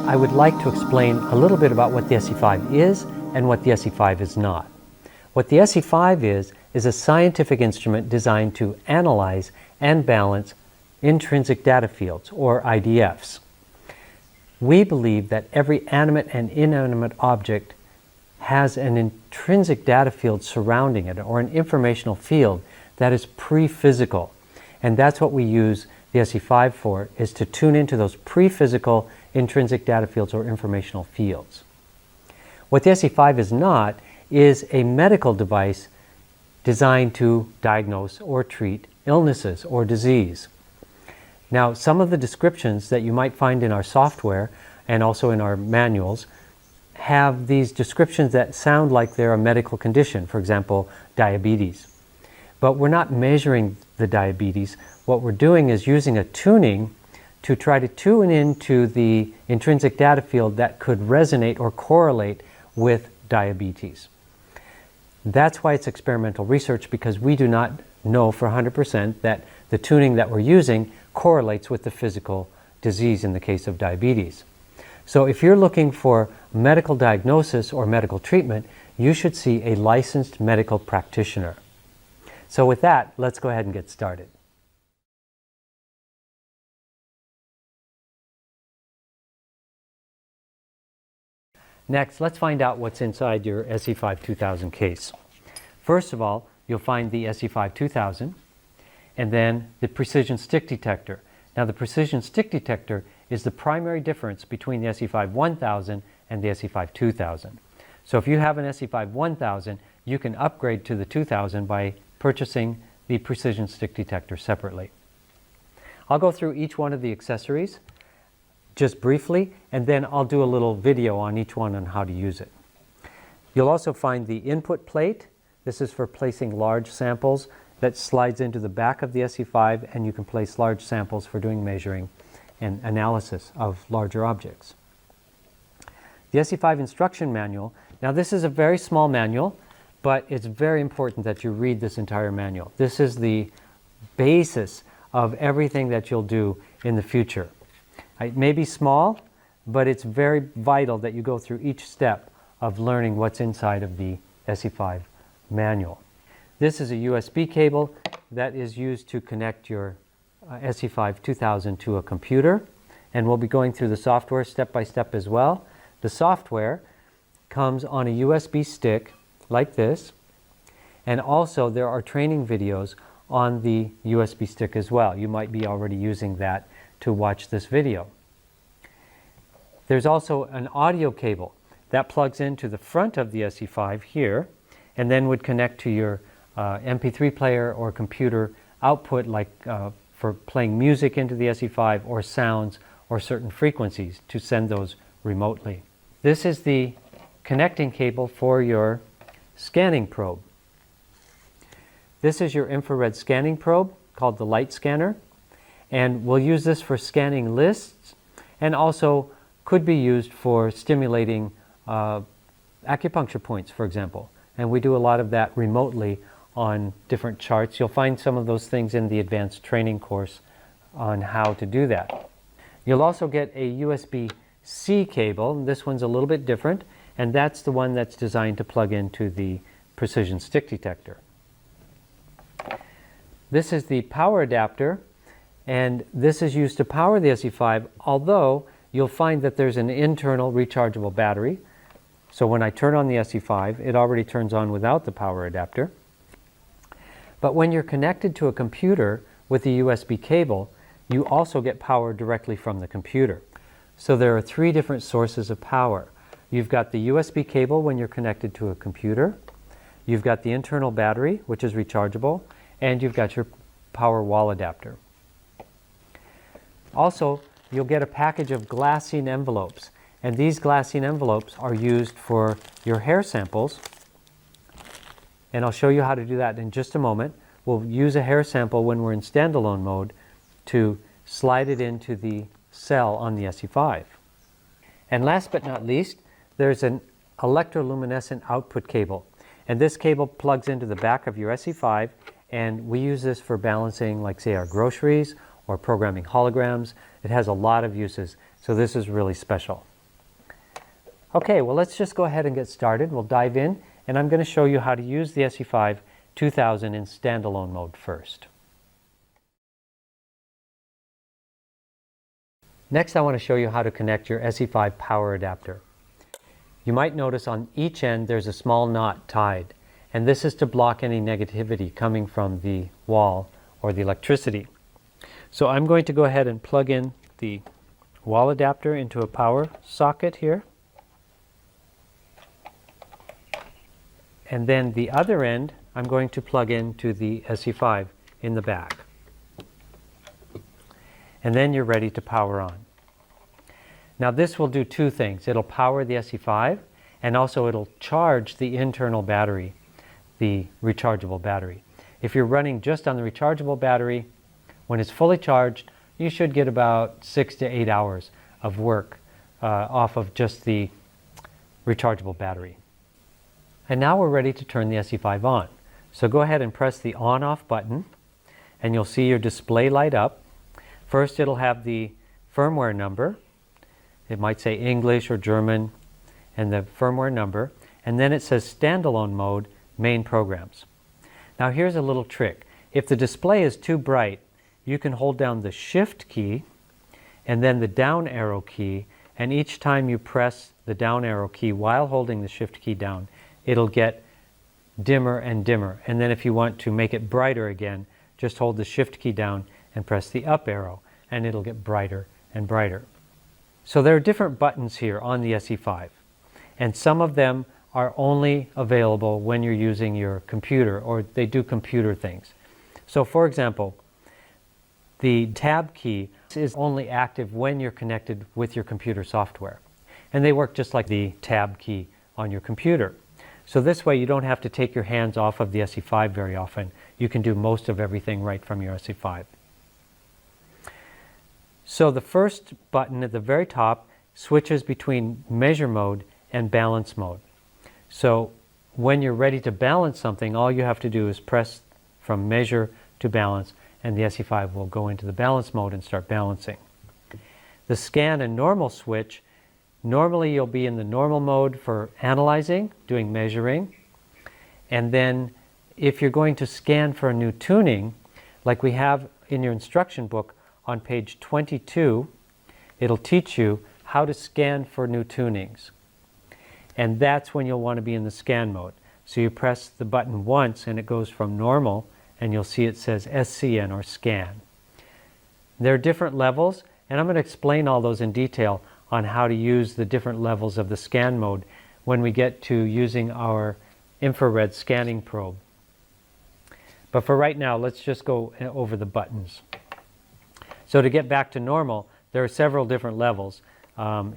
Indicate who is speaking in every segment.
Speaker 1: I would like to explain a little bit about what the SE5 is and what the SE5 is not. What the SE5 is a scientific instrument designed to analyze and balance intrinsic data fields, or IDFs. We believe that every animate and inanimate object has an intrinsic data field surrounding it, or an informational field that is pre-physical. And that's what we use the SE5 for, is to tune into those pre-physical intrinsic data fields or informational fields. What the SE5 is not is a medical device designed to diagnose or treat illnesses or disease. Now, some of the descriptions that you might find in our software and also in our manuals have these descriptions that sound like they're a medical condition, for example, diabetes. But we're not measuring the diabetes. What we're doing is using a tuning to try to tune into the intrinsic data field that could resonate or correlate with diabetes. That's why it's experimental research, because we do not know for 100% that the tuning that we're using correlates with the physical disease in the case of diabetes. So if you're looking for medical diagnosis or medical treatment, you should see a licensed medical practitioner. So with that, let's go ahead and get started. Next, let's find out what's inside your SE5 2000 case. First of all, you'll find the SE5 2000 and then the precision stick detector. Now, the precision stick detector is the primary difference between the SE5 1000 and the SE5 2000. So if you have an SE5 1000, you can upgrade to the 2000 by purchasing the precision stick detector separately. I'll go through each one of the accessories just briefly, and then I'll do a little video on each one on how to use it. You'll also find the input plate. This is for placing large samples that slides into the back of the SE5, and you can place large samples for doing measuring and analysis of larger objects. The SE5 instruction manual. Now, this is a very small manual, but it's very important that you read this entire manual. This is the basis of everything that you'll do in the future. It may be small, but it's very vital that you go through each step of learning what's inside of the SE5 manual. This is a USB cable that is used to connect your SE5 2000 to a computer, and we'll be going through the software step by step as well. The software comes on a USB stick like this, and also there are training videos on the USB stick as well. You might be already using that to watch this video. There's also an audio cable that plugs into the front of the SE5 here, and then would connect to your MP3 player or computer output, like for playing music into the SE5 or sounds or certain frequencies, to send those remotely. This is the connecting cable for your scanning probe. This is your infrared scanning probe called the light scanner, and we'll use this for scanning lists, and also could be used for stimulating acupuncture points, for example. And we do a lot of that remotely on different charts. You'll find some of those things in the advanced training course on how to do that. You'll also get a USB-C cable. This one's a little bit different, and that's the one that's designed to plug into the precision stick detector. This is the power adapter, and this is used to power the SE5, although you'll find that there's an internal rechargeable battery. So when I turn on the SE5, it already turns on without the power adapter. But when you're connected to a computer with the USB cable, you also get power directly from the computer. So there are three different sources of power. You've got the USB cable when you're connected to a computer, you've got the internal battery, which is rechargeable, and you've got your power wall adapter. Also, you'll get a package of glassine envelopes, and these glassine envelopes are used for your hair samples, and I'll show you how to do that in just a moment. We'll use a hair sample when we're in standalone mode to slide it into the cell on the SE5. And last but not least, there's an electroluminescent output cable, and this cable plugs into the back of your SE5, and we use this for balancing, like, say, our groceries or programming holograms. It has a lot of uses, so this is really special. Okay, well, let's just go ahead and get started. We'll dive in, and I'm going to show you how to use the SE5 2000 in standalone mode first. Next, I want to show you how to connect your SE5 power adapter. You might notice on each end there's a small knot tied, and this is to block any negativity coming from the wall or the electricity. So I'm going to go ahead and plug in the wall adapter into a power socket here. And then the other end I'm going to plug into the SE5 in the back. And then you're ready to power on. Now this will do two things. It'll power the SE5, and also it'll charge the internal battery, the rechargeable battery. If you're running just on the rechargeable battery, when it's fully charged, you should get about 6 to 8 hours of work off of just the rechargeable battery. And now we're ready to turn the SE5 on. So go ahead and press the on-off button, and you'll see your display light up. First, it'll have the firmware number. It might say English or German, and the firmware number. And then it says standalone mode, main programs. Now here's a little trick. If the display is too bright, you can hold down the Shift key and then the down arrow key, and each time you press the down arrow key while holding the Shift key down, it'll get dimmer and dimmer. And then if you want to make it brighter again, just hold the Shift key down and press the up arrow, and it'll get brighter and brighter. So there are different buttons here on the SE5, and some of them are only available when you're using your computer, or they do computer things. So for example, the tab key is only active when you're connected with your computer software. And they work just like the tab key on your computer. So this way you don't have to take your hands off of the SE5 very often. You can do most of everything right from your SE5. So the first button at the very top switches between measure mode and balance mode. So when you're ready to balance something, all you have to do is press from measure to balance, and the SE5 will go into the balance mode and start balancing. The scan and normal switch, normally you'll be in the normal mode for analyzing, doing measuring. And then if you're going to scan for a new tuning, like we have in your instruction book on page 22, it'll teach you how to scan for new tunings. And that's when you'll want to be in the scan mode. So you press the button once and it goes from normal, and you'll see it says SCN or scan. There are different levels, and I'm going to explain all those in detail on how to use the different levels of the scan mode when we get to using our infrared scanning probe. But for right now, let's just go over the buttons. So to get back to normal, there are several different levels.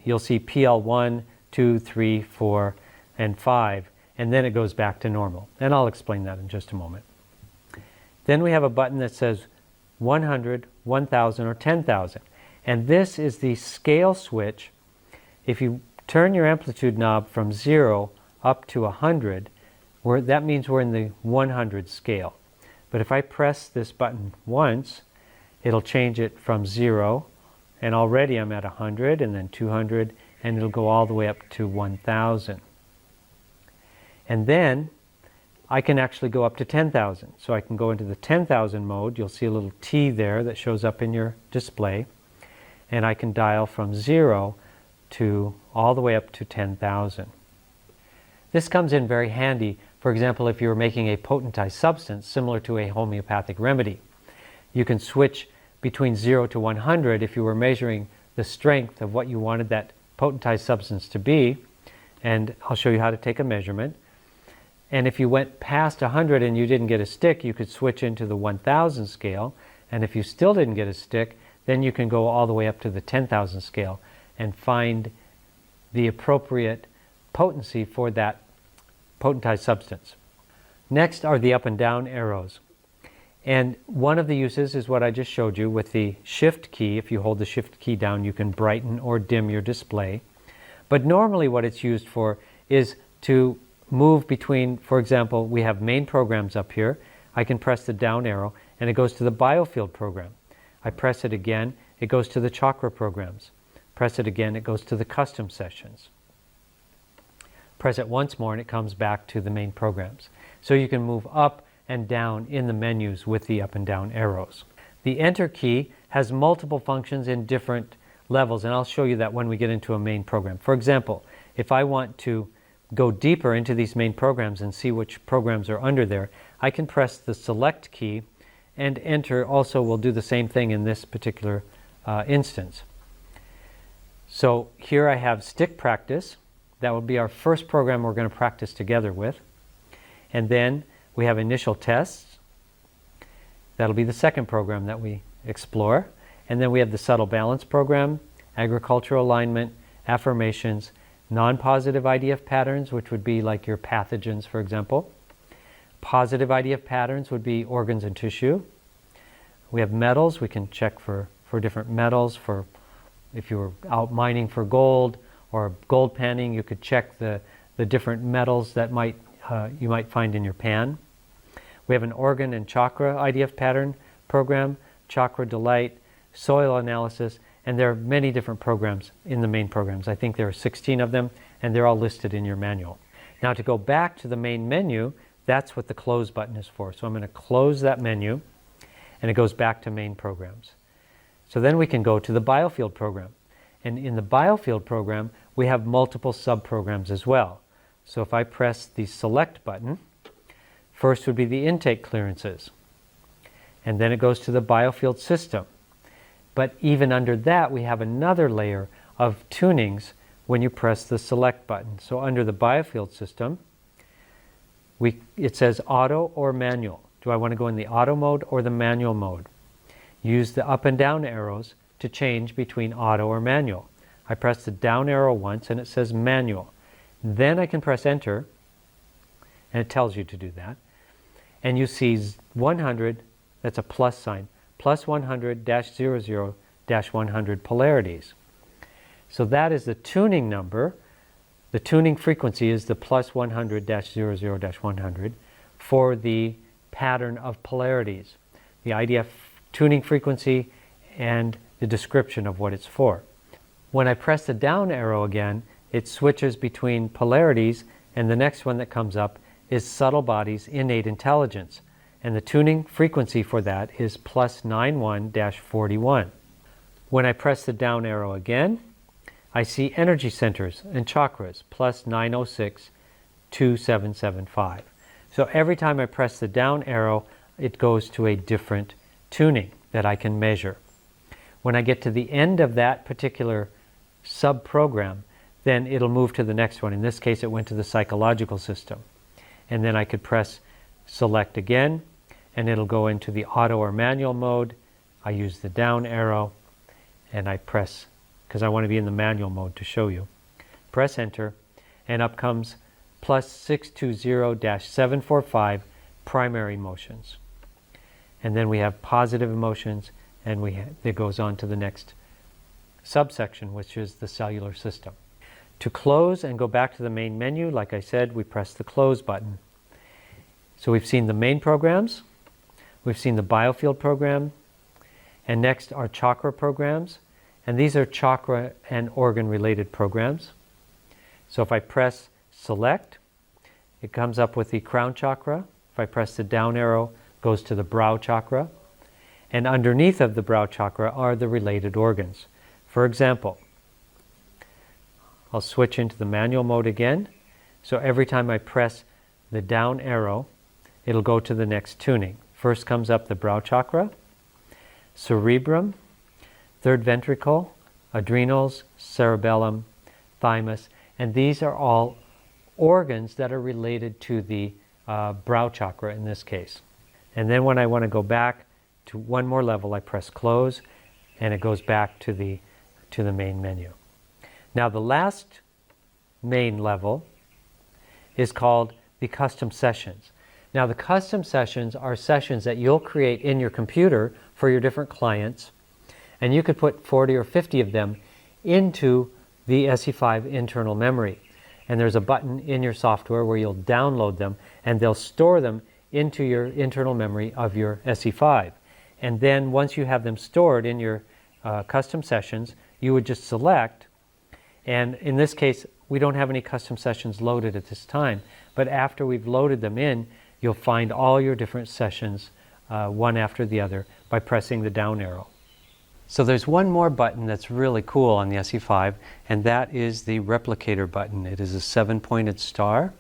Speaker 1: You'll see PL1, 2, 3, 4, and 5, and then it goes back to normal. And I'll explain that in just a moment. Then we have a button that says 100, 1000, or 10,000. And this is the scale switch. If you turn your amplitude knob from 0 up to 100, that means we're in the 100 scale. But if I press this button once, it'll change it from 0, and already I'm at 100, and then 200, and it'll go all the way up to 1000. And then I can actually go up to 10,000. So I can go into the 10,000 mode. You'll see a little T there that shows up in your display. And I can dial from 0 to all the way up to 10,000. This comes in very handy, for example, if you're making a potentized substance similar to a homeopathic remedy. You can switch between 0 to 100 if you were measuring the strength of what you wanted that potentized substance to be, and I'll show you how to take a measurement. And if you went past 100 and you didn't get a stick, you could switch into the 1000 scale, and if you still didn't get a stick, then you can go all the way up to the 10,000 scale and find the appropriate potency for that potentized substance. Next are the up and down arrows. And one of the uses is what I just showed you with the Shift key. If you hold the Shift key down, you can brighten or dim your display. But normally what it's used for is to move between, for example, we have main programs up here. I can press the down arrow and it goes to the biofield program. I press it again, it goes to the chakra programs. Press it again, it goes to the custom sessions. Press it once more and it comes back to the main programs. So you can move up and down in the menus with the up and down arrows. The Enter key has multiple functions in different levels, and I'll show you that when we get into a main program. For example, if I want to go deeper into these main programs and see which programs are under there, I can press the Select key, and Enter also will do the same thing in this particular instance. So here I have Stick Practice. That will be our first program we're going to practice together with. And then we have Initial Tests. That'll be the second program that we explore. And then we have the Subtle Balance program, Agricultural Alignment, Affirmations, Non-Positive IDF Patterns, which would be like your pathogens, for example. Positive IDF Patterns would be organs and tissue. We have metals. We can check for different metals. For if you were out mining for gold or gold panning, you could check the different metals that you might find in your pan. We have an organ and chakra IDF pattern program, Chakra Delight, soil analysis, and there are many different programs in the main programs. I think there are 16 of them, and they're all listed in your manual. Now to go back to the main menu, that's what the close button is for. So I'm going to close that menu, and it goes back to main programs. So then we can go to the biofield program. And in the biofield program, we have multiple subprograms as well. So if I press the Select button, first would be the intake clearances. And then it goes to the biofield system. But even under that, we have another layer of tunings when you press the Select button. So under the biofield system, it says auto or manual. Do I want to go in the auto mode or the manual mode? Use the up and down arrows to change between auto or manual. I press the down arrow once and it says manual. Then I can press Enter, and it tells you to do that. And you see 100, that's a plus sign, plus 100-00-100 polarities. So that is the tuning number. The tuning frequency is the plus 100-00-100 for the pattern of polarities. The IDF tuning frequency and the description of what it's for. When I press the down arrow again, it switches between polarities, and the next one that comes up is Subtle Bodies Innate Intelligence. And the tuning frequency for that is plus 91-41. When I press the down arrow again, I see energy centers and chakras, plus 906-2775. So every time I press the down arrow, it goes to a different tuning that I can measure. When I get to the end of that particular sub-program, then it'll move to the next one. In this case, it went to the psychological system. And then I could press Select again, and it'll go into the auto or manual mode. I use the down arrow, and I press, because I want to be in the manual mode to show you. Press Enter, and up comes plus 620-745 primary emotions. And then we have positive emotions, and it goes on to the next subsection, which is the cellular system. To close and go back to the main menu, like I said, we press the Close button. So we've seen the main programs, we've seen the biofield program, and next are chakra programs. And these are chakra and organ related programs. So if I press Select, it comes up with the crown chakra. If I press the down arrow, it goes to the brow chakra. And underneath of the brow chakra are the related organs. For example, I'll switch into the manual mode again. So every time I press the down arrow, it'll go to the next tuning. First comes up the brow chakra, cerebrum, third ventricle, adrenals, cerebellum, thymus, and these are all organs that are related to the brow chakra in this case. And then when I want to go back to one more level, I press Close, and it goes back to the main menu. Now the last main level is called the custom sessions. Now the custom sessions are sessions that you'll create in your computer for your different clients, and you could put 40 or 50 of them into the SE5 internal memory. And there's a button in your software where you'll download them, and they'll store them into your internal memory of your SE5. And then once you have them stored in your custom sessions, you would just select, And in this case, we don't have any custom sessions loaded at this time, but after we've loaded them in, you'll find all your different sessions one after the other by pressing the down arrow. So there's one more button that's really cool on the SE5, and that is the replicator button. It is a 7-pointed star.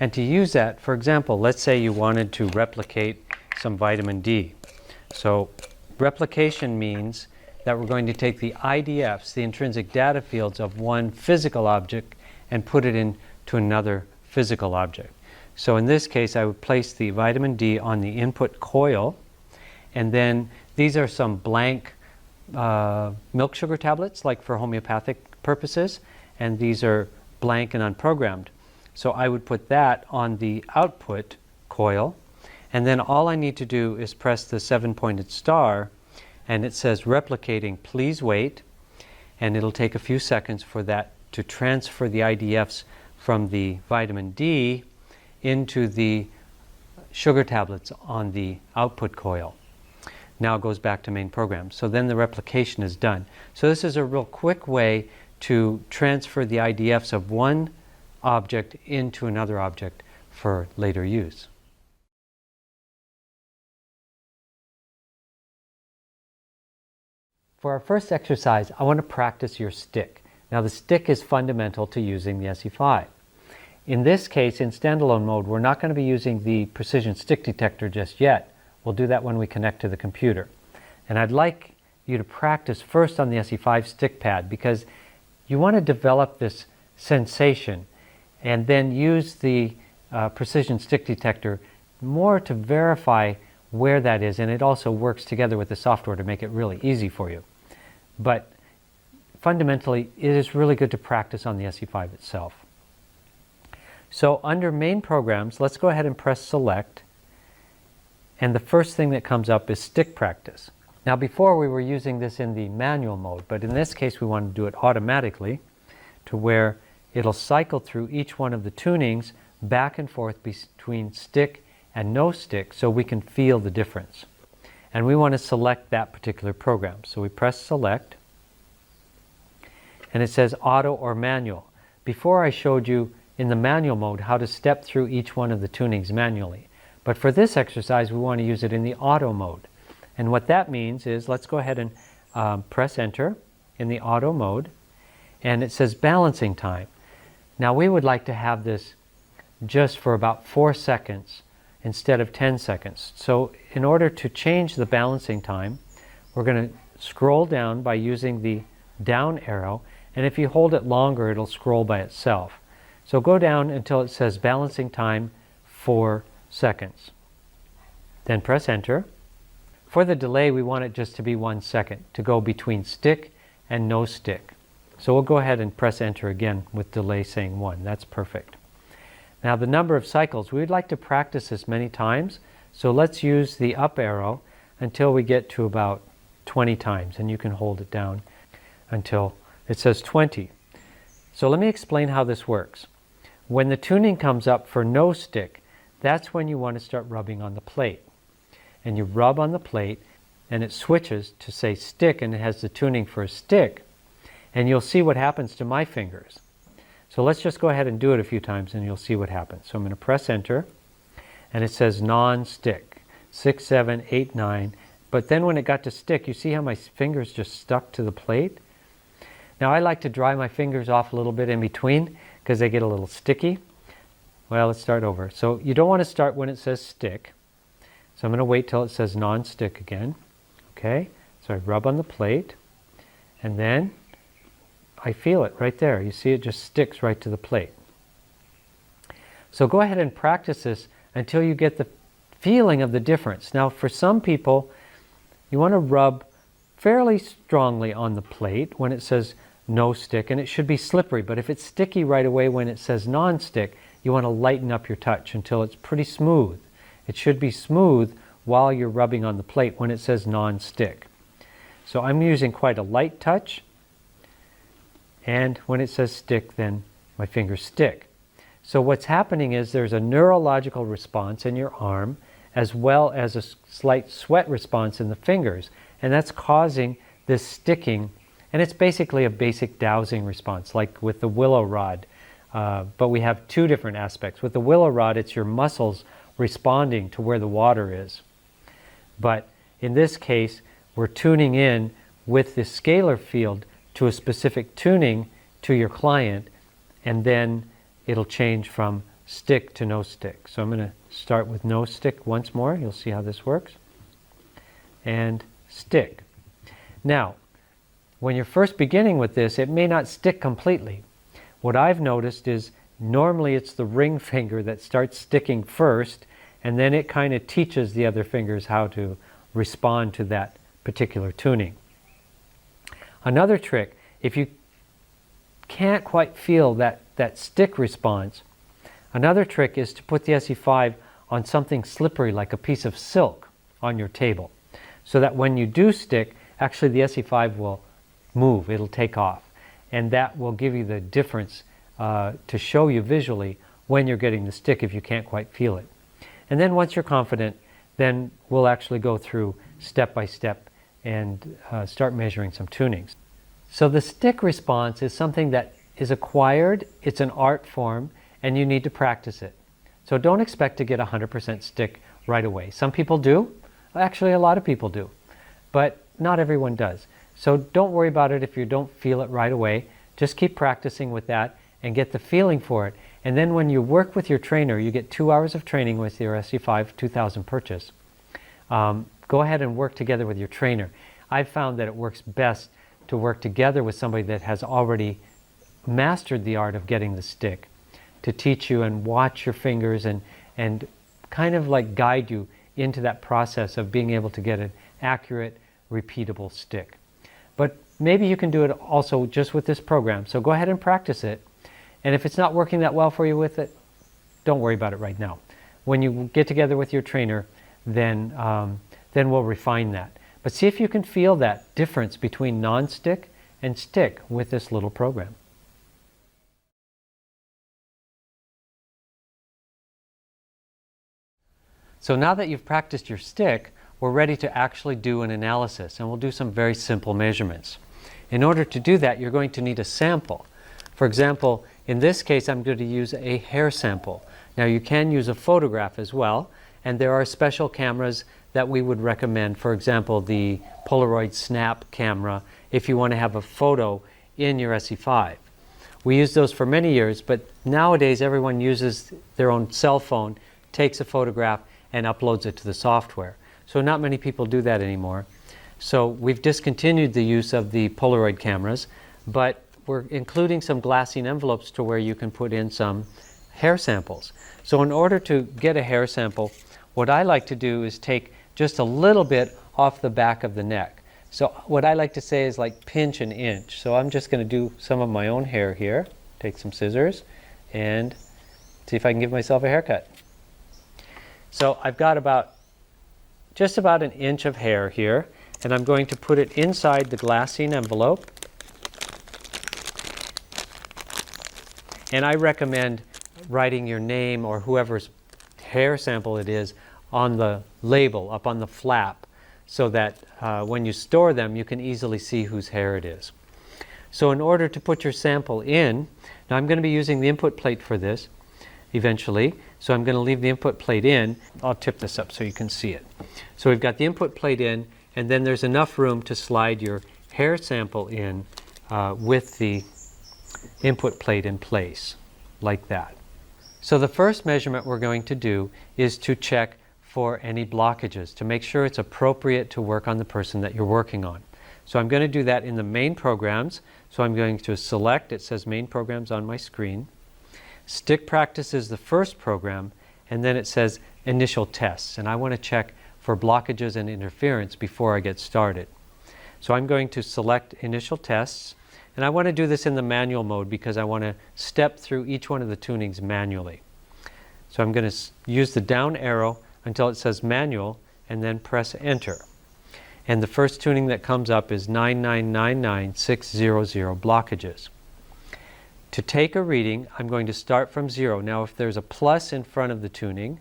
Speaker 1: And to use that, for example, let's say you wanted to replicate some vitamin D. So replication means that we're going to take the IDFs, the intrinsic data fields of one physical object, and put it into another physical object. So in this case, I would place the vitamin D on the input coil, and then these are some blank milk sugar tablets, like for homeopathic purposes, and these are blank and unprogrammed. So I would put that on the output coil, and then all I need to do is press the 7-pointed star, and it says replicating, please wait, and it'll take a few seconds for that to transfer the IDFs from the vitamin D into the sugar tablets on the output coil. Now it goes back to main program. So then the replication is done. So this is a real quick way to transfer the IDFs of one object into another object for later use. For our first exercise, I want to practice your stick. Now the stick is fundamental to using the SE5. In this case, in standalone mode, we're not going to be using the precision stick detector just yet. We'll do that when we connect to the computer. And I'd like you to practice first on the SE5 stick pad, because you want to develop this sensation and then use the precision stick detector more to verify where that is, and it also works together with the software to make it really easy for you. But fundamentally, it is really good to practice on the SE5 itself. So under main programs, let's go ahead and press select, and the first thing that comes up is stick practice. Now before we were using this in the manual mode, but in this case we want to do it automatically to where it'll cycle through each one of the tunings back and forth between stick and no stick so we can feel the difference. And we want to select that particular program. So we press select, and it says auto or manual. Before I showed you in the manual mode how to step through each one of the tunings manually. But for this exercise, we want to use it in the auto mode. And what that means is, let's go ahead and press enter in the auto mode, and it says balancing time. Now we would like to have this just for about 4 seconds instead of 10 seconds. So in order to change the balancing time, we're going to scroll down by using the down arrow, and if you hold it longer, it'll scroll by itself. So go down until it says balancing time 4 seconds. Then press enter. For the delay, we want it just to be 1 second, to go between stick and no stick. So we'll go ahead and press enter again with delay saying 1. That's perfect. Now the number of cycles, we would like to practice this many times, so let's use the up arrow until we get to about 20 times, and you can hold it down until it says 20. So let me explain how this works. When the tuning comes up for no stick, that's when you want to start rubbing on the plate. And you rub on the plate, and it switches to say stick, and it has the tuning for a stick, and you'll see what happens to my fingers. So let's just go ahead and do it a few times and you'll see what happens. So I'm going to press enter, and it says non-stick, 6, 7, 8, 9. But then when it got to stick, you see how my fingers just stuck to the plate? Now I like to dry my fingers off a little bit in between because they get a little sticky. Well, let's start over. So you don't want to start when it says stick. So I'm going to wait till it says non-stick again. Okay, so I rub on the plate, and then I feel it right there. You see it just sticks right to the plate. So go ahead and practice this until you get the feeling of the difference. Now for some people, you want to rub fairly strongly on the plate when it says no stick, and it should be slippery, but if it's sticky right away when it says non-stick, you want to lighten up your touch until it's pretty smooth. It should be smooth while you're rubbing on the plate when it says non-stick. So I'm using quite a light touch, and when it says stick, then my fingers stick. So what's happening is there's a neurological response in your arm as well as a slight sweat response in the fingers, and that's causing this sticking And it's basically a basic dowsing response, like with the willow rod. But we have two different aspects. With the willow rod, it's your muscles responding to where the water is. But in this case, we're tuning in with the scalar field to a specific tuning to your client, and then it'll change from stick to no stick. So I'm going to start with no stick once more. You'll see how this works. And stick. Now, when you're first beginning with this, it may not stick completely. What I've noticed is normally it's the ring finger that starts sticking first, and then it kind of teaches the other fingers how to respond to that particular tuning. Another trick, if you can't quite feel that stick response, another trick is to put the SE5 on something slippery like a piece of silk on your table, so that when you do stick, actually the SE5 will move, it'll take off. And that will give you the difference to show you visually when you're getting the stick if you can't quite feel it. And then once you're confident, then we'll actually go through step by step and start measuring some tunings. So the stick response is something that is acquired, it's an art form, and you need to practice it. So don't expect to get 100% stick right away. Some people do, actually a lot of people do, but not everyone does. So don't worry about it if you don't feel it right away. Just keep practicing with that and get the feeling for it. And then when you work with your trainer, you get 2 hours of training with your SE5 2000 purchase. Go ahead and work together with your trainer. I've found that it works best to work together with somebody that has already mastered the art of getting the stick, to teach you and watch your fingers and kind of like guide you into that process of being able to get an accurate, repeatable stick. But maybe you can do it also just with this program. So go ahead and practice it. And if it's not working that well for you with it, don't worry about it right now. When you get together with your trainer, then we'll refine that. But see if you can feel that difference between non-stick and stick with this little program. So now that you've practiced your stick, we're ready to actually do an analysis, and we'll do some very simple measurements. In order to do that, you're going to need a sample. For example, in this case, I'm going to use a hair sample. Now you can use a photograph as well, and there are special cameras that we would recommend. For example, the Polaroid Snap camera, if you want to have a photo in your SE5. We used those for many years, but nowadays everyone uses their own cell phone, takes a photograph, and uploads it to the software. So not many people do that anymore. So we've discontinued the use of the Polaroid cameras, but we're including some glassine envelopes to where you can put in some hair samples. So in order to get a hair sample, what I like to do is take just a little bit off the back of the neck. So what I like to say is like pinch an inch. So I'm just going to do some of my own hair here. Take some scissors and see if I can give myself a haircut. So I've got just about an inch of hair here, and I'm going to put it inside the glassine envelope. And I recommend writing your name or whoever's hair sample it is on the label, up on the flap, so that when you store them, you can easily see whose hair it is. So in order to put your sample in, now I'm going to be using the input plate for this eventually, so I'm going to leave the input plate in. I'll tip this up so you can see it. So we've got the input plate in, and then there's enough room to slide your hair sample in with the input plate in place, like that. So the first measurement we're going to do is to check for any blockages, to make sure it's appropriate to work on the person that you're working on. So I'm going to do that in the main programs. So I'm going to select, it says main programs on my screen. Stick practice is the first program, and then it says initial tests, and I want to check for blockages and interference before I get started. So I'm going to select initial tests, and I want to do this in the manual mode because I want to step through each one of the tunings manually. So I'm going to use the down arrow until it says manual, and then press enter. And the first tuning that comes up is 9999600 blockages. To take a reading, I'm going to start from 0. Now if there's a plus in front of the tuning,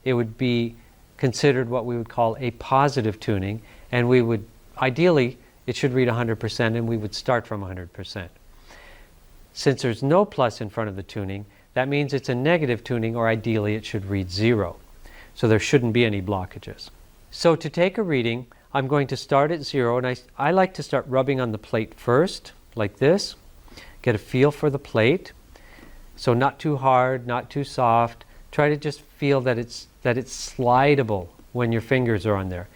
Speaker 1: it would be considered what we would call a positive tuning, and we would ideally it should read 100%, and we would start from 100%. Since there's no plus in front of the tuning, that means it's a negative tuning, or ideally it should read 0. So there shouldn't be any blockages. So to take a reading, I'm going to start at 0, and I like to start rubbing on the plate first, like this. Get a feel for the plate. So not too hard, not too soft. Try to just feel that it's slidable when your fingers are on there.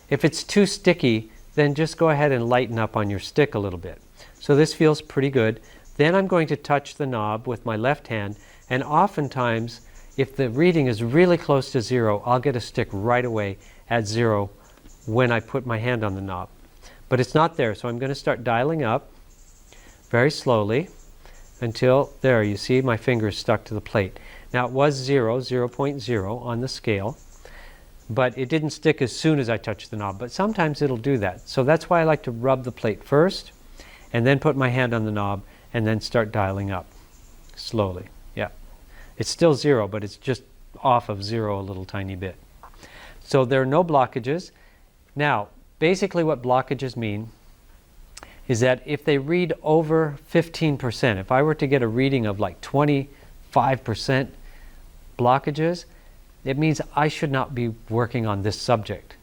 Speaker 1: If it's too sticky, then just go ahead and lighten up on your stick a little bit. So this feels pretty good. Then I'm going to touch the knob with my left hand, and oftentimes, if the reading is really close to 0, I'll get a stick right away at 0 when I put my hand on the knob. But it's not there, so I'm going to start dialing up very slowly until there, you see my fingers stuck to the plate. Now it was 0.0 on the scale, but it didn't stick as soon as I touched the knob, but sometimes it'll do that. So that's why I like to rub the plate first, and then put my hand on the knob, and then start dialing up slowly. Yeah. It's still 0, but it's just off of 0 a little tiny bit. So there are no blockages. Now, basically what blockages mean is that if they read over 15%, if I were to get a reading of like 25% blockages, it means I should not be working on this subject.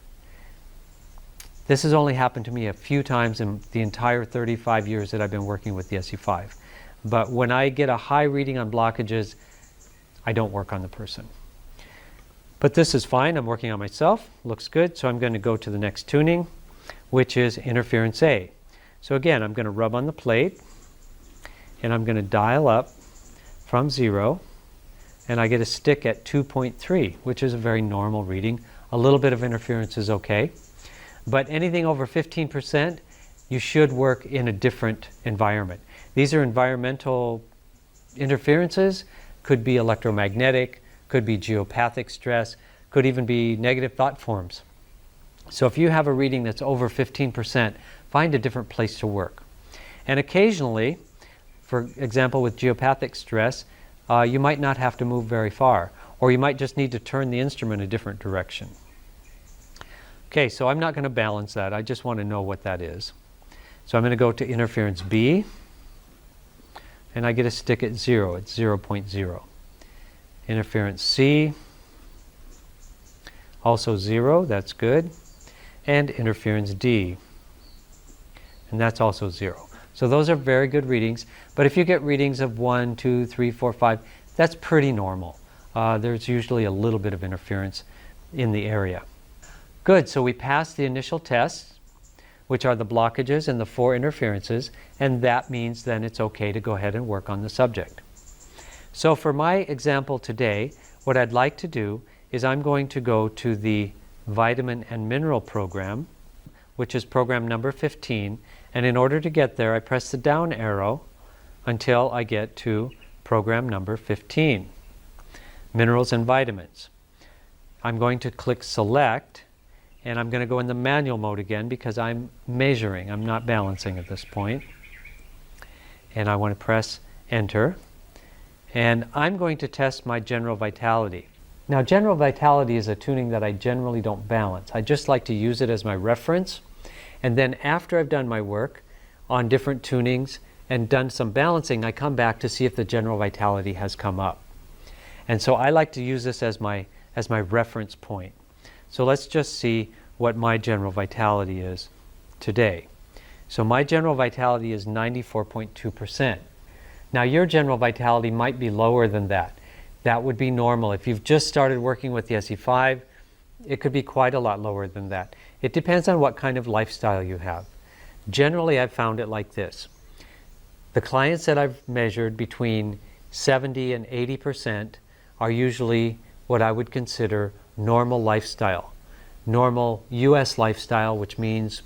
Speaker 1: This has only happened to me a few times in the entire 35 years that I've been working with the SE5. But when I get a high reading on blockages, I don't work on the person. But this is fine. I'm working on myself. Looks good. So I'm going to go to the next tuning, which is interference A. So again, I'm going to rub on the plate, and I'm going to dial up from 0, and I get a stick at 2.3, which is a very normal reading. A little bit of interference is okay. But anything over 15%, you should work in a different environment. These are environmental interferences, could be electromagnetic, could be geopathic stress, could even be negative thought forms. So if you have a reading that's over 15%, find a different place to work. And occasionally, for example with geopathic stress, you might not have to move very far, or you might just need to turn the instrument a different direction. Okay, so I'm not going to balance that. I just want to know what that is. So I'm going to go to interference B, and I get a stick at 0. It's 0.0. Interference C, also 0. That's good. And interference D, and that's also 0. So those are very good readings. But if you get readings of 1, 2, 3, 4, 5, that's pretty normal. There's usually a little bit of interference in the area. Good, so we passed the initial tests, which are the blockages and the 4 interferences, and that means then it's okay to go ahead and work on the subject. So for my example today, what I'd like to do is I'm going to go to the vitamin and mineral program, which is program number 15, and in order to get there, I press the down arrow until I get to program number 15, minerals and vitamins. I'm going to click select, and I'm going to go in the manual mode again because I'm measuring. I'm not balancing at this point. And I want to press enter. And I'm going to test my general vitality. Now, general vitality is a tuning that I generally don't balance. I just like to use it as my reference. And then after I've done my work on different tunings and done some balancing, I come back to see if the general vitality has come up. And so I like to use this as my reference point. So let's just see what my general vitality is today. So my general vitality is 94.2%. Now your general vitality might be lower than that. That would be normal. If you've just started working with the SE5, it could be quite a lot lower than that. It depends on what kind of lifestyle you have. Generally, I've found it like this. The clients that I've measured between 70 and 80% are usually what I would consider normal lifestyle. Normal US lifestyle, which means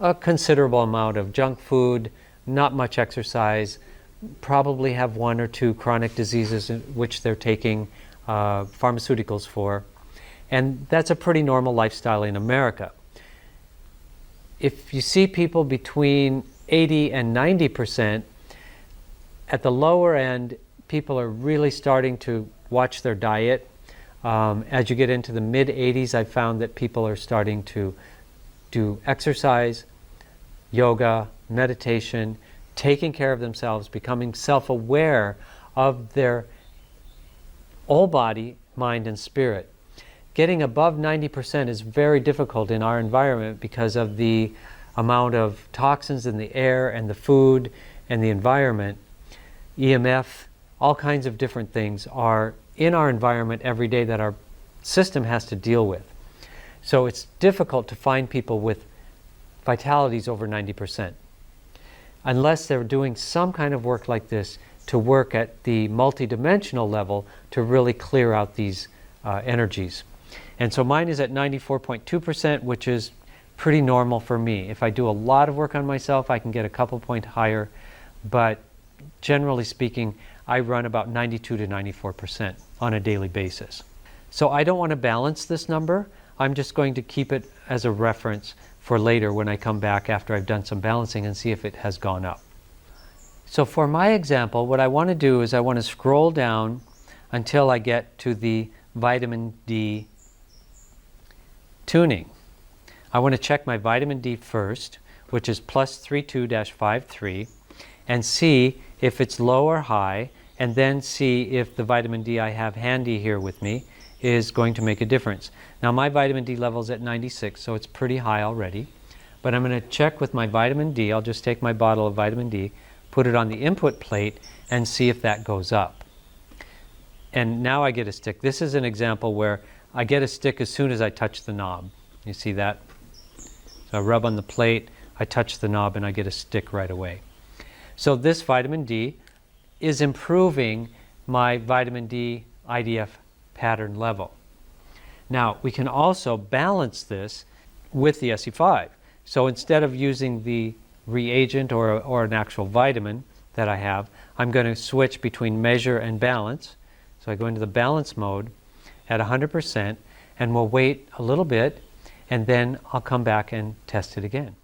Speaker 1: a considerable amount of junk food, not much exercise, probably have 1 or 2 chronic diseases in which they're taking pharmaceuticals for. And that's a pretty normal lifestyle in America. If you see people between 80 and 90%, at the lower end, people are really starting to watch their diet. As you get into the mid-80s, I've found that people are starting to do exercise, yoga, meditation, taking care of themselves, becoming self-aware of their whole body, mind, and spirit. Getting above 90% is very difficult in our environment because of the amount of toxins in the air and the food and the environment. EMF, all kinds of different things are in our environment every day that our system has to deal with. So it's difficult to find people with vitalities over 90%, unless they're doing some kind of work like this to work at the multidimensional level to really clear out these energies. And so mine is at 94.2%, which is pretty normal for me. If I do a lot of work on myself, I can get a couple points higher, but generally speaking, I run about 92 to 94% on a daily basis. So I don't want to balance this number. I'm just going to keep it as a reference for later when I come back after I've done some balancing and see if it has gone up. So for my example, what I want to do is I want to scroll down until I get to the vitamin D tuning. I want to check my vitamin D first, which is plus 32-53, and see if it's low or high, and then see if the vitamin D I have handy here with me is going to make a difference. Now my vitamin D level is at 96, so it's pretty high already. But I'm going to check with my vitamin D. I'll just take my bottle of vitamin D, put it on the input plate, and see if that goes up. And now I get a stick. This is an example where I get a stick as soon as I touch the knob. You see that? So I rub on the plate, I touch the knob, and I get a stick right away. So this vitamin D is improving my vitamin D IDF pattern level. Now, we can also balance this with the SE5. So instead of using the reagent or an actual vitamin that I have, I'm going to switch between measure and balance. So I go into the balance mode at 100%, and we'll wait a little bit, and then I'll come back and test it again.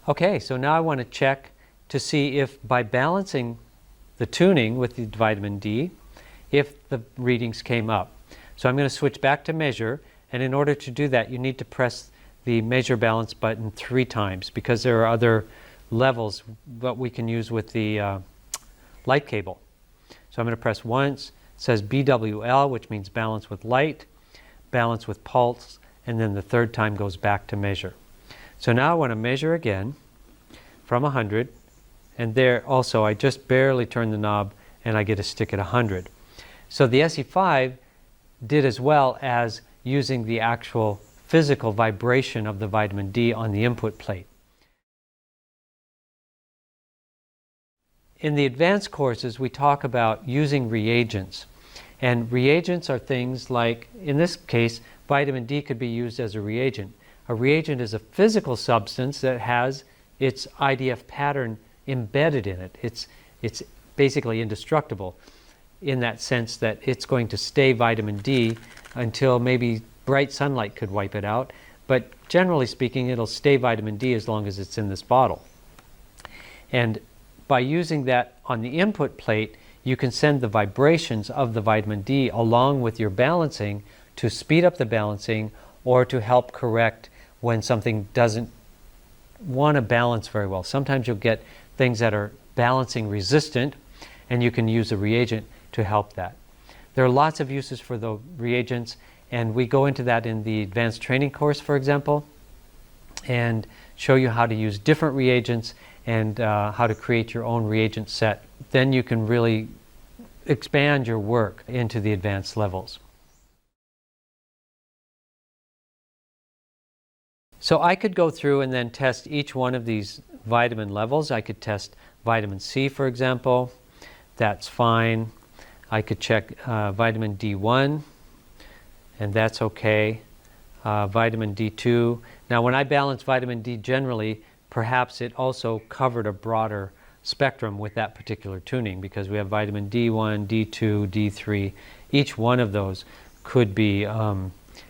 Speaker 1: Okay, so now I want to check to see if by balancing the tuning with the vitamin D, if the readings came up. So I'm going to switch back to measure, and in order to do that, you need to press the measure balance button 3 times, because there are other levels that we can use with the light cable. So I'm going to press once. It says BWL, which means balance with light, balance with pulse, and then the third time goes back to measure. So now I want to measure again from 100, and there also I just barely turn the knob and I get a stick at 100. So the SE5 did as well as using the actual physical vibration of the vitamin D on the input plate. In the advanced courses, we talk about using reagents. And reagents are things like, in this case, vitamin D could be used as a reagent. A reagent is a physical substance that has its IDF pattern embedded in it. It's basically indestructible in that sense that it's going to stay vitamin D until maybe bright sunlight could wipe it out. But generally speaking, it'll stay vitamin D as long as it's in this bottle. And by using that on the input plate, you can send the vibrations of the vitamin D along with your balancing to speed up the balancing or to help correct when something doesn't want to balance very well. Sometimes you'll get things that are balancing resistant, and you can use a reagent to help that. There are lots of uses for the reagents, and we go into that in the advanced training course, for example, and show you how to use different reagents and how to create your own reagent set. Then you can really expand your work into the advanced levels. So I could go through and then test each one of these vitamin levels. I could test vitamin C, for example. That's fine. I could check vitamin D1, and that's okay. Vitamin D2. Now, when I balance vitamin D generally, perhaps it also covered a broader spectrum with that particular tuning, because we have vitamin D1, D2, D3. Each one of those could be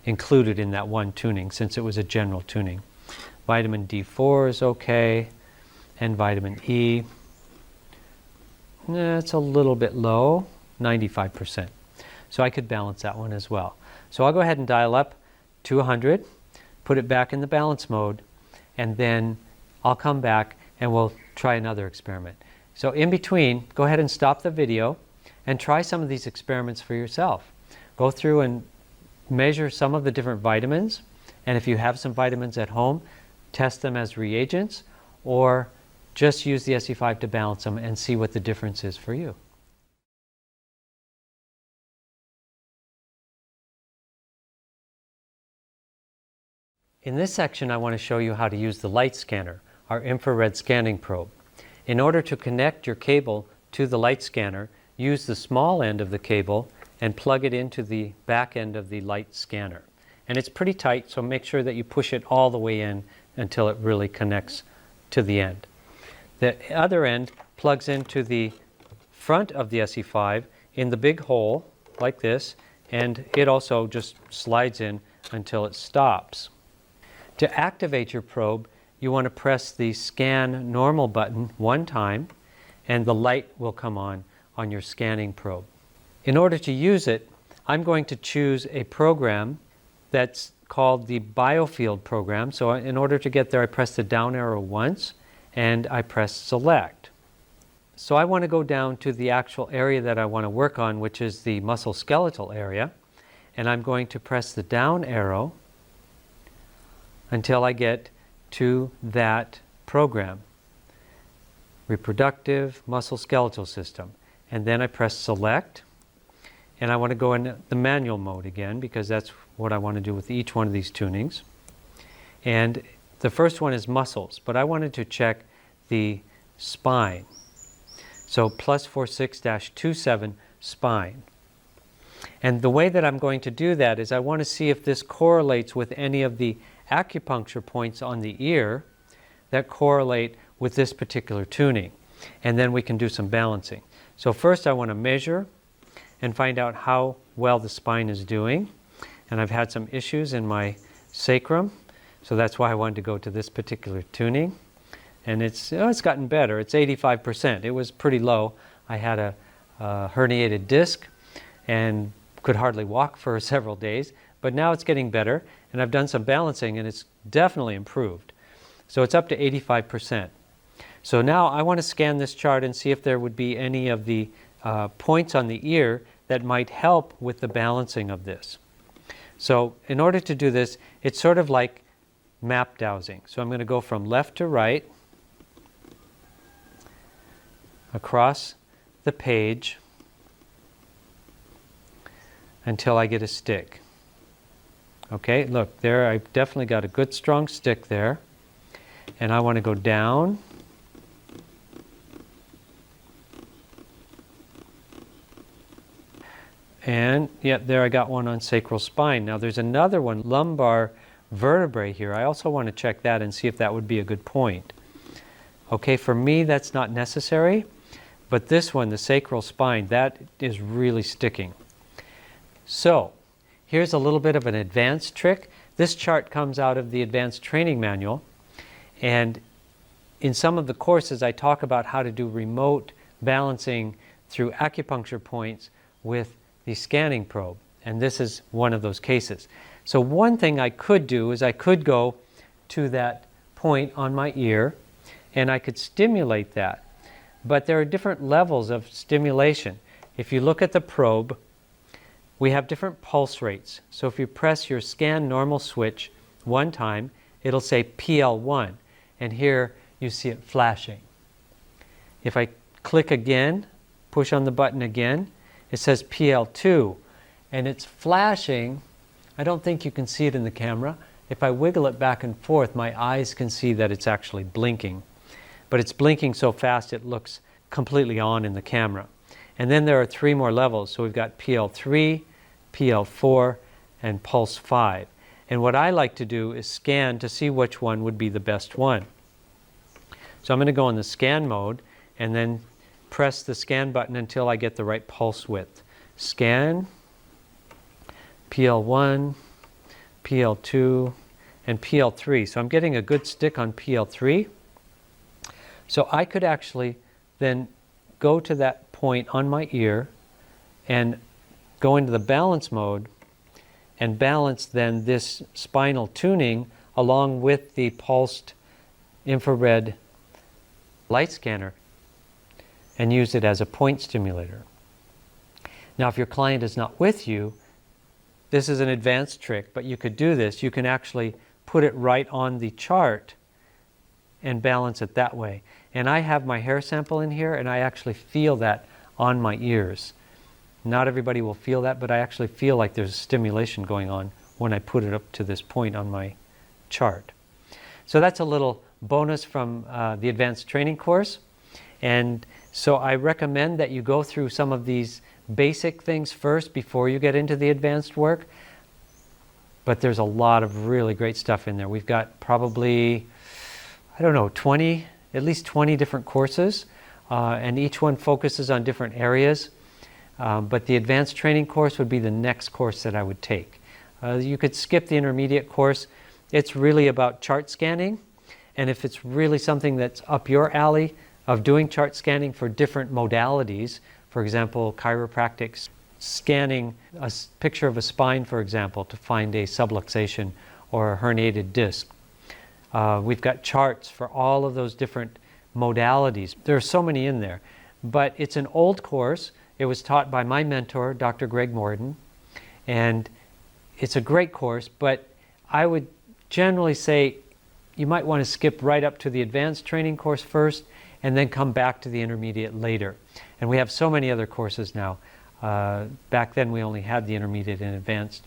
Speaker 1: included in that one tuning, since it was a general tuning. Vitamin D4 is okay, and vitamin E, it's a little bit low, 95%. So I could balance that one as well. So I'll go ahead and dial up to 100, put it back in the balance mode, and then I'll come back and we'll try another experiment. So in between, go ahead and stop the video and try some of these experiments for yourself. Go through and measure some of the different vitamins, and if you have some vitamins at home, test them as reagents, or just use the SE5 to balance them and see what the difference is for you. In this section, I want to show you how to use the light scanner, our infrared scanning probe. In order to connect your cable to the light scanner, use the small end of the cable and plug it into the back end of the light scanner. And it's pretty tight, so make sure that you push it all the way in until it really connects to the end. The other end plugs into the front of the SE5 in the big hole, like this, and it also just slides in until it stops. To activate your probe, you want to press the Scan Normal button one time, and the light will come on your scanning probe. In order to use it, I'm going to choose a program that's called the Biofield program. So in order to get there, I press the down arrow once, and I press Select. So I want to go down to the actual area that I want to work on, which is the musculoskeletal area, and I'm going to press the down arrow until I get to that program, Reproductive Musculoskeletal System. And then I press Select, and I want to go in the manual mode again because that's what I want to do with each one of these tunings. And the first one is muscles, but I wanted to check the spine. So +46-27 spine. And the way that I'm going to do that is I want to see if this correlates with any of the acupuncture points on the ear that correlate with this particular tuning. And then we can do some balancing. So first I want to measure and find out how well the spine is doing. And I've had some issues in my sacrum, so that's why I wanted to go to this particular tuning. And it's gotten better. It's 85%. It was pretty low. I had a herniated disc and could hardly walk for several days, but now it's getting better, and I've done some balancing and it's definitely improved. So it's up to 85%. So now I want to scan this chart and see if there would be any of the points on the ear that might help with the balancing of this. So in order to do this, it's sort of like map dowsing. So I'm going to go from left to right across the page until I get a stick. Okay, look, there I've definitely got a good strong stick there. And I want to go down. And yeah, there I got one on sacral spine. Now there's another one, lumbar vertebrae here. I also want to check that and see if that would be a good point. Okay, for me that's not necessary, but this one, the sacral spine, that is really sticking. So here's a little bit of an advanced trick. This chart comes out of the advanced training manual, and in some of the courses I talk about how to do remote balancing through acupuncture points with the scanning probe, and this is one of those cases. So one thing I could do is I could go to that point on my ear and I could stimulate that, but there are different levels of stimulation. If you look at the probe, we have different pulse rates. So if you press your Scan Normal switch one time, it'll say PL1, and here you see it flashing. If I click again, push on the button again, it says PL2, and it's flashing. I don't think you can see it in the camera. If I wiggle it back and forth, my eyes can see that it's actually blinking. But it's blinking so fast it looks completely on in the camera. And then there are 3 more levels. So we've got PL3, PL4, and Pulse 5. And what I like to do is scan to see which one would be the best one. So I'm going to go in the scan mode and then press the scan button until I get the right pulse width. Scan, PL1, PL2, and PL3. So I'm getting a good stick on PL3. So I could actually then go to that point on my ear and go into the balance mode and balance then this spinal tuning along with the pulsed infrared light scanner and use it as a point stimulator. Now, if your client is not with you, this is an advanced trick, but you could do this. You can actually put it right on the chart and balance it that way. And I have my hair sample in here, and I actually feel that on my ears. Not everybody will feel that, but I actually feel like there's stimulation going on when I put it up to this point on my chart. So that's a little bonus from the advanced training course. And so I recommend that you go through some of these basic things first before you get into the advanced work. But there's a lot of really great stuff in there. We've got probably, I don't know, at least 20 different courses, and each one focuses on different areas. But the advanced training course would be the next course that I would take. You could skip the intermediate course. It's really about chart scanning. And if it's really something that's up your alley of doing chart scanning for different modalities, for example, chiropractic, scanning a picture of a spine, for example, to find a subluxation or a herniated disc. We've got charts for all of those different modalities. There are so many in there. But it's an old course. It was taught by my mentor, Dr. Greg Morden, and it's a great course, but I would generally say you might want to skip right up to the advanced training course first and then come back to the intermediate later. And we have so many other courses now. Back then we only had the intermediate and advanced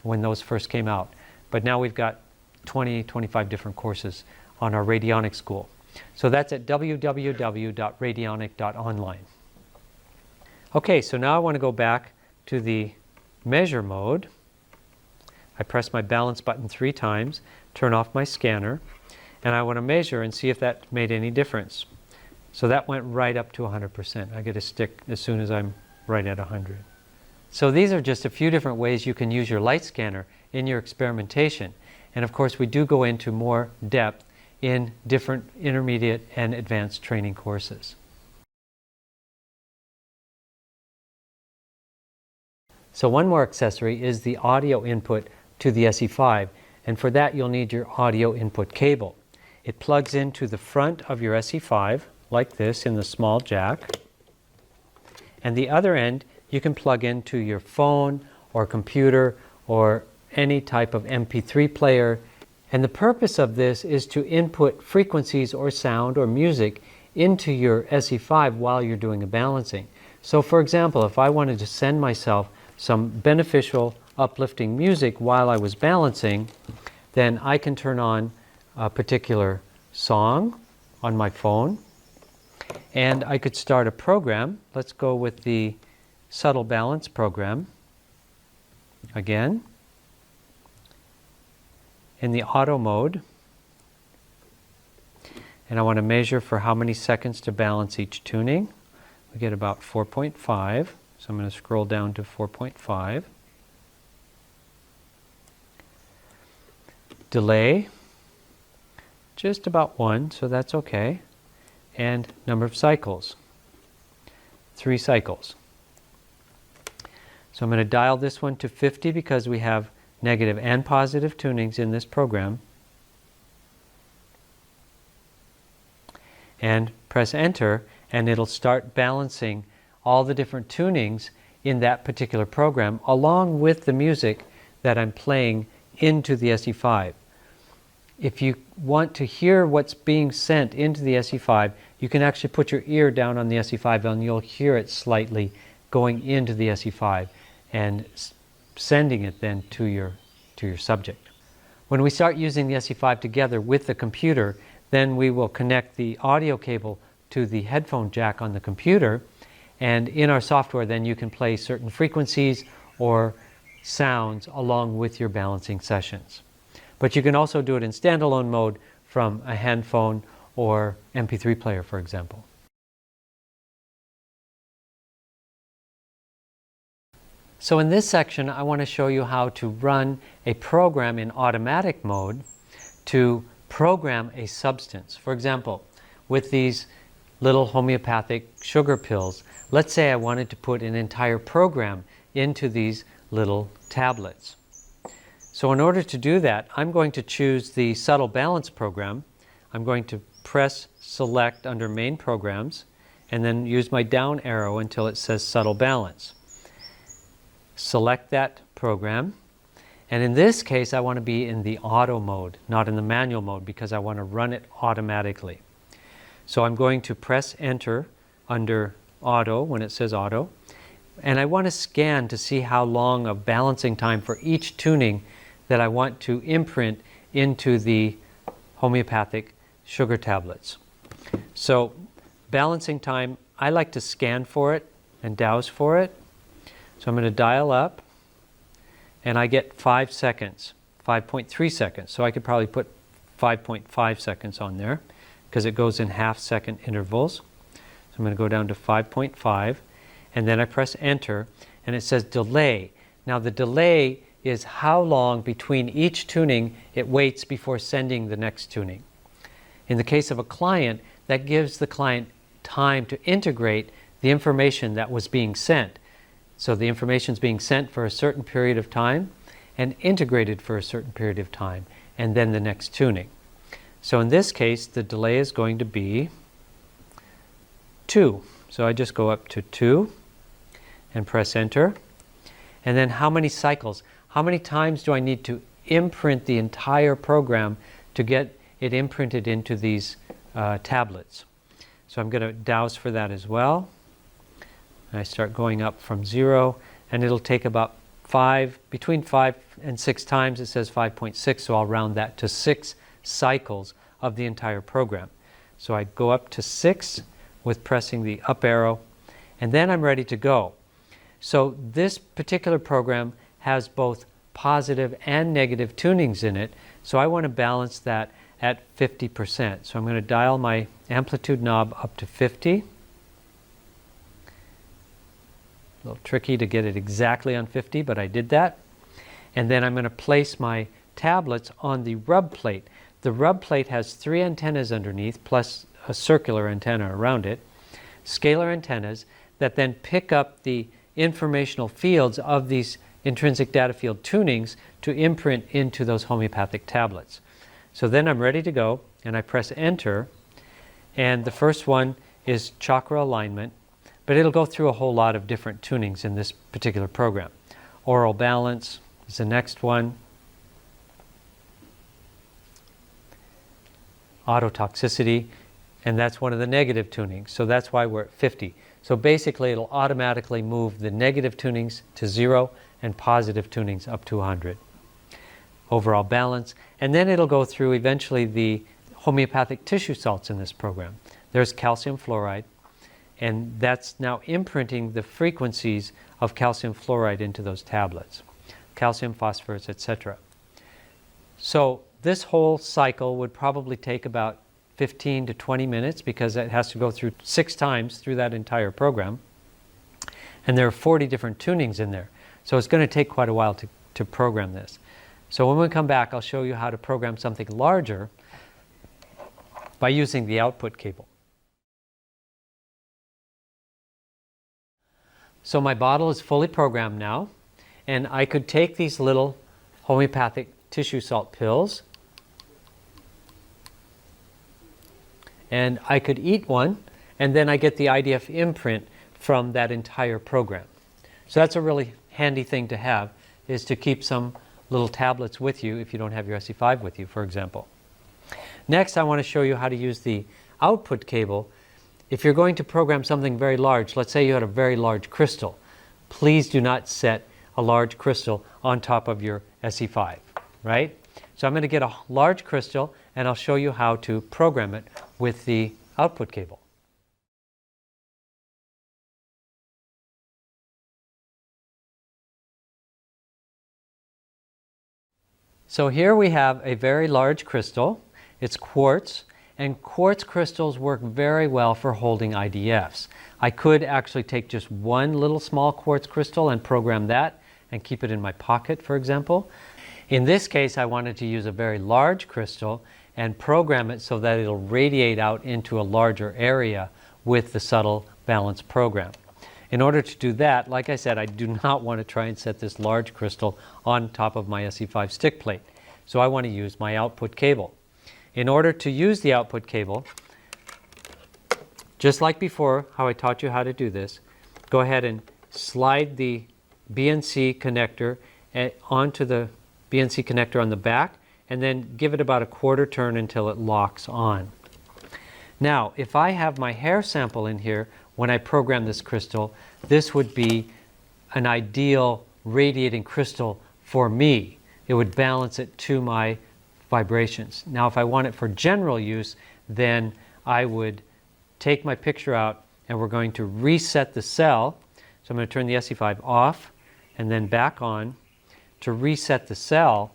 Speaker 1: when those first came out. But now we've got 20, 25 different courses on our radionic school. So that's at www.radionic.online. Okay, so now I want to go back to the measure mode. I press my balance button 3 times, turn off my scanner, and I want to measure and see if that made any difference. So that went right up to 100%. I get a stick as soon as I'm right at 100. So these are just a few different ways you can use your light scanner in your experimentation. And of course we do go into more depth in different intermediate and advanced training courses. So one more accessory is the audio input to the SE5, and for that you'll need your audio input cable. It plugs into the front of your SE5 like this in the small jack, and the other end you can plug into your phone or computer or any type of MP3 player. And the purpose of this is to input frequencies or sound or music into your SE5 while you're doing a balancing. So for example, if I wanted to send myself some beneficial, uplifting music while I was balancing, then I can turn on a particular song on my phone, and I could start a program. Let's go with the subtle balance program again in the auto mode, and I want to measure for how many seconds to balance each tuning. We get about 4.5. So I'm going to scroll down to 4.5. Delay, just about 1, so that's okay. And number of cycles, 3 cycles. So I'm going to dial this one to 50 because we have negative and positive tunings in this program. And press enter, and it'll start balancing all the different tunings in that particular program along with the music that I'm playing into the SE5. If you want to hear what's being sent into the SE5, you can actually put your ear down on the SE5 and you'll hear it slightly going into the SE5 and sending it then to your subject. When we start using the SE5 together with the computer, then we will connect the audio cable to the headphone jack on the computer. And in our software, then you can play certain frequencies or sounds along with your balancing sessions. But you can also do it in standalone mode from a handphone or MP3 player, for example. So in this section, I want to show you how to run a program in automatic mode to program a substance. For example, with these little homeopathic sugar pills, let's say I wanted to put an entire program into these little tablets. So in order to do that, I'm going to choose the subtle balance program. I'm going to press select under main programs and then use my down arrow until it says subtle balance. Select that program. And in this case, I want to be in the auto mode, not in the manual mode, because I want to run it automatically. So I'm going to press enter under auto when it says auto. And I want to scan to see how long of balancing time for each tuning that I want to imprint into the homeopathic sugar tablets. So balancing time, I like to scan for it and dowse for it. So I'm going to dial up and I get 5 seconds, 5.3 seconds. So I could probably put 5.5 seconds on there because it goes in half-second intervals. So I'm going to go down to 5.5 and then I press enter and it says delay. Now the delay is how long between each tuning it waits before sending the next tuning. In the case of a client, that gives the client time to integrate the information that was being sent. So the information is being sent for a certain period of time and integrated for a certain period of time, and then the next tuning. So in this case, the delay is going to be 2. So I just go up to 2 and press enter. And then how many cycles? How many times do I need to imprint the entire program to get it imprinted into these tablets? So I'm going to dowse for that as well. And I start going up from 0, and it'll take about between 5 and 6 times. It says 5.6, so I'll round that to 6 cycles of the entire program. So I go up to 6 with pressing the up arrow, and then I'm ready to go. So this particular program has both positive and negative tunings in it, so I want to balance that at 50%. So I'm going to dial my amplitude knob up to 50. A little tricky to get it exactly on 50, but I did that. And then I'm going to place my tablets on the rub plate. The rub plate has 3 antennas underneath, plus a circular antenna around it, scalar antennas that then pick up the informational fields of these intrinsic data field tunings to imprint into those homeopathic tablets. So then I'm ready to go, and I press enter, and the first one is chakra alignment, but it'll go through a whole lot of different tunings in this particular program. Oral balance is the next one. Autotoxicity, and that's one of the negative tunings, so that's why we're at 50. So basically it'll automatically move the negative tunings to 0 and positive tunings up to 100. Overall balance, and then it'll go through eventually the homeopathic tissue salts in this program. There's calcium fluoride, and that's now imprinting the frequencies of calcium fluoride into those tablets. Calcium, phosphorus, etc. So this whole cycle would probably take about 15 to 20 minutes because it has to go through 6 times through that entire program. And there are 40 different tunings in there. So it's going to take quite a while to program this. So when we come back, I'll show you how to program something larger by using the output cable. So my bottle is fully programmed now, and I could take these little homeopathic tissue salt pills and I could eat one, and then I get the IDF imprint from that entire program. So that's a really handy thing to have, is to keep some little tablets with you if you don't have your SE5 with you, for example. Next, I want to show you how to use the output cable. If you're going to program something very large, let's say you had a very large crystal, please do not set a large crystal on top of your SE5, right? So I'm going to get a large crystal, and I'll show you how to program it with the output cable. So here we have a very large crystal. It's quartz, and quartz crystals work very well for holding IDFs. I could actually take just one little small quartz crystal and program that and keep it in my pocket, for example. In this case, I wanted to use a very large crystal and program it so that it'll radiate out into a larger area with the subtle balance program. In order to do that, like I said, I do not want to try and set this large crystal on top of my SE5 stick plate. So I want to use my output cable. In order to use the output cable, just like before, how I taught you how to do this, go ahead and slide the BNC connector onto the BNC connector on the back, and then give it about a quarter turn until it locks on. Now, if I have my hair sample in here when I program this crystal, this would be an ideal radiating crystal for me. It would balance it to my vibrations. Now, if I want it for general use, then I would take my picture out and we're going to reset the cell. So I'm going to turn the SE5 off and then back on to reset the cell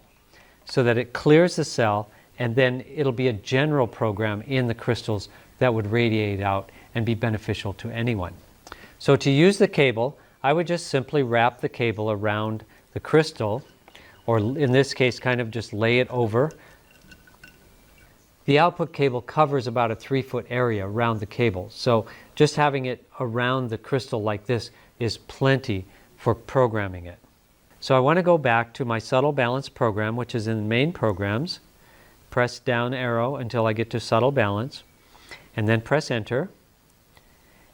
Speaker 1: so that it clears the cell, and then it'll be a general program in the crystals that would radiate out and be beneficial to anyone. So to use the cable, I would just simply wrap the cable around the crystal, or in this case kind of just lay it over. The output cable covers about a 3-foot area around the cable, so just having it around the crystal like this is plenty for programming it. So I want to go back to my subtle balance program, which is in the main programs. Press down arrow until I get to subtle balance, and then press enter.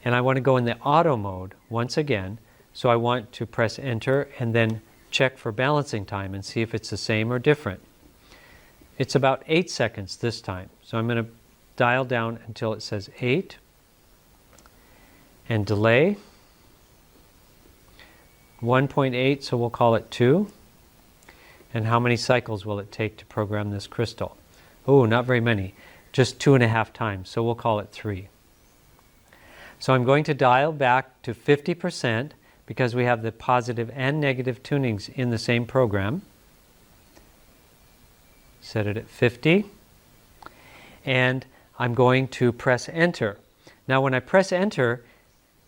Speaker 1: And I want to go in the auto mode once again, so I want to press enter and then check for balancing time and see if it's the same or different. It's about 8 seconds this time, so I'm going to dial down until it says 8 and delay 1.8, so we'll call it 2. And how many cycles will it take to program this crystal? Oh, not very many, just 2.5 times, so we'll call it 3. So I'm going to dial back to 50% because we have the positive and negative tunings in the same program. Set it at 50. And I'm going to press enter. Now when I press enter,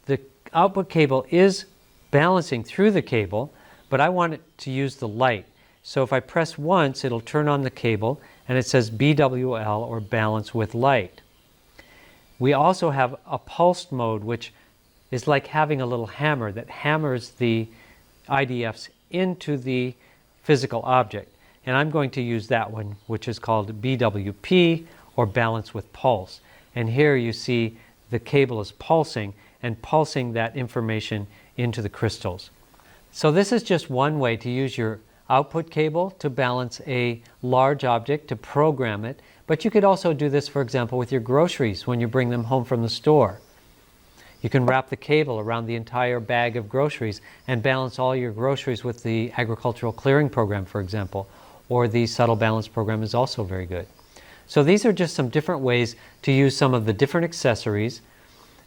Speaker 1: the output cable is balancing through the cable, but I want it to use the light. So if I press once, it'll turn on the cable and it says BWL, or balance with light. We also have a pulsed mode, which is like having a little hammer that hammers the IDFs into the physical object. And I'm going to use that one, which is called BWP, or balance with pulse. And here you see the cable is pulsing and pulsing that information into the crystals. So this is just one way to use your output cable to balance a large object, to program it. But you could also do this, for example, with your groceries when you bring them home from the store. You can wrap the cable around the entire bag of groceries and balance all your groceries with the agricultural clearing program, for example, or the subtle balance program is also very good. So these are just some different ways to use some of the different accessories.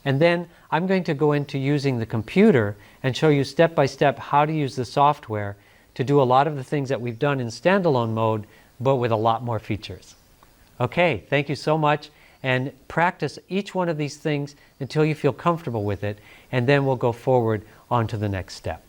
Speaker 1: And then I'm going to go into using the computer and show you step by step how to use the software to do a lot of the things that we've done in standalone mode, but with a lot more features. Okay, thank you so much, and practice each one of these things until you feel comfortable with it, and then we'll go forward on to the next step.